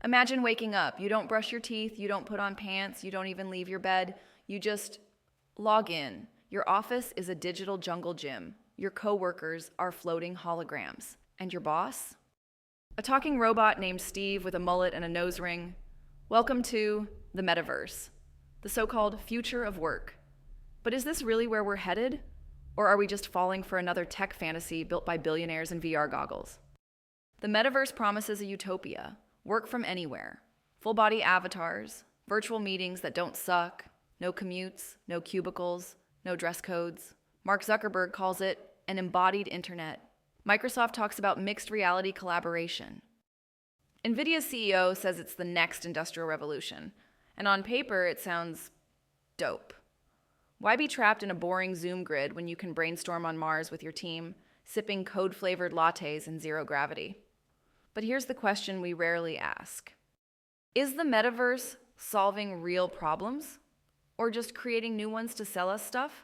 Imagine waking up. You don't brush your teeth, you don't put on pants, you don't even leave your bed. You just log in. Your office is a digital jungle gym. Your coworkers are floating holograms. And your boss? A talking robot named Steve with a mullet and a nose ring. Welcome to the Metaverse, the so-called future of work. But is this really where we're headed? Or are we just falling for another tech fantasy built by billionaires in VR goggles? The Metaverse promises a utopia. Work from anywhere. Full-body avatars, virtual meetings that don't suck, no commutes, no cubicles, no dress codes. Mark Zuckerberg calls it an embodied internet. Microsoft talks about mixed reality collaboration. NVIDIA's CEO says it's the next industrial revolution, and on paper it sounds dope. Why be trapped in a boring Zoom grid when you can brainstorm on Mars with your team, sipping code-flavored lattes in zero gravity? But here's the question we rarely ask. Is the metaverse solving real problems? Or just creating new ones to sell us stuff?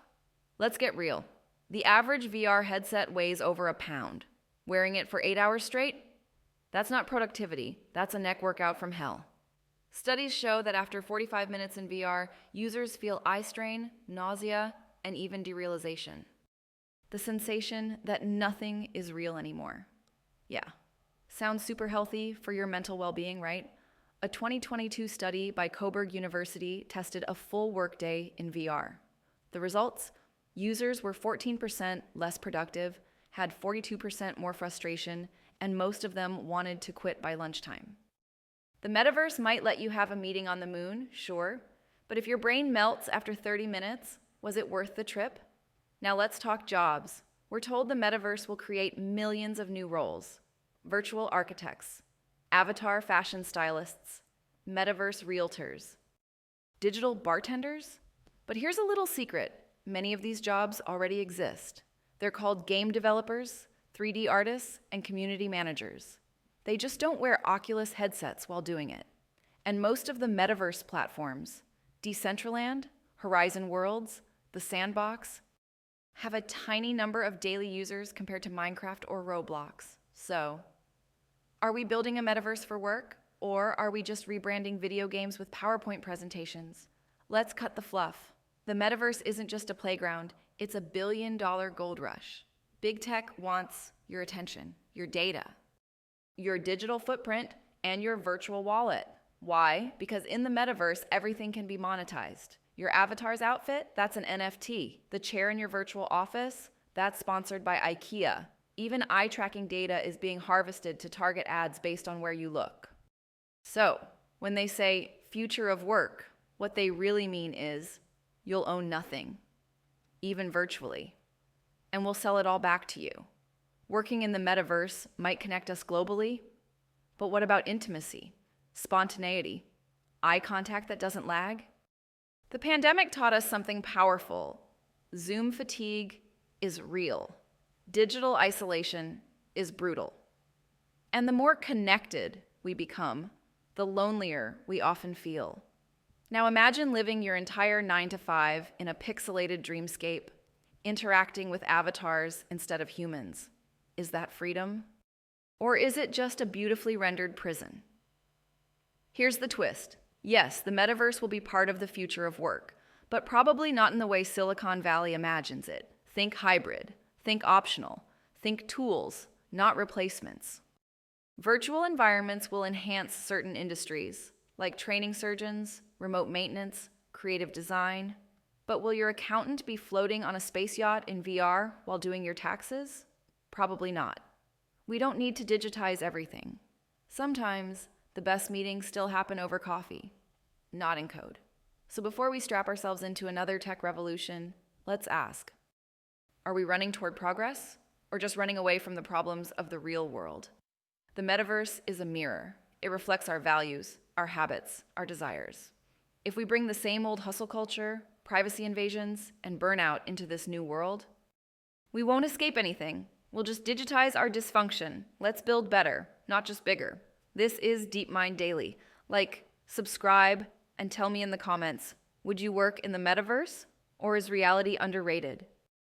Let's get real. The average VR headset weighs over a pound. Wearing it for 8 hours straight? That's not productivity. That's a neck workout from hell. Studies show that after 45 minutes in VR, users feel eye strain, nausea, and even derealization. The sensation that nothing is real anymore. Yeah. Sounds super healthy for your mental well-being, right? A 2022 study by Coburg University tested a full workday in VR. The results? Users were 14% less productive, had 42% more frustration, and most of them wanted to quit by lunchtime. The metaverse might let you have a meeting on the moon, sure, but if your brain melts after 30 minutes, was it worth the trip? Now let's talk jobs. We're told the metaverse will create millions of new roles. Virtual architects, avatar fashion stylists, metaverse realtors, digital bartenders? But here's a little secret. Many of these jobs already exist. They're called game developers, 3D artists, and community managers. They just don't wear Oculus headsets while doing it. And most of the metaverse platforms, Decentraland, Horizon Worlds, The Sandbox, have a tiny number of daily users compared to Minecraft or Roblox. So, are we building a metaverse for work, or are we just rebranding video games with PowerPoint presentations? Let's cut the fluff. The metaverse isn't just a playground, it's a billion-dollar gold rush. Big tech wants your attention, your data, your digital footprint, and your virtual wallet. Why? Because in the metaverse, everything can be monetized. Your avatar's outfit, that's an NFT. The chair in your virtual office, that's sponsored by IKEA. Even eye tracking data is being harvested to target ads based on where you look. So, when they say future of work, what they really mean is you'll own nothing, even virtually, and we'll sell it all back to you. Working in the metaverse might connect us globally, but what about intimacy, spontaneity, eye contact that doesn't lag? The pandemic taught us something powerful. Zoom fatigue is real. Digital isolation is brutal. And the more connected we become, the lonelier we often feel. Now imagine living your entire 9 to 5 in a pixelated dreamscape, interacting with avatars instead of humans. Is that freedom? Or is it just a beautifully rendered prison? Here's the twist. Yes, the metaverse will be part of the future of work, but probably not in the way Silicon Valley imagines it. Think hybrid. Think optional. Think tools, not replacements. Virtual environments will enhance certain industries, like training surgeons, remote maintenance, creative design. But will your accountant be floating on a space yacht in VR while doing your taxes? Probably not. We don't need to digitize everything. Sometimes the best meetings still happen over coffee, not in code. So before we strap ourselves into another tech revolution, let's ask, are we running toward progress or just running away from the problems of the real world? The metaverse is a mirror. It reflects our values, our habits, our desires. If we bring the same old hustle culture, privacy invasions, and burnout into this new world, we won't escape anything. We'll just digitize our dysfunction. Let's build better, not just bigger. This is DeepMind Daily. Like, subscribe, and tell me in the comments, would you work in the metaverse, or is reality underrated?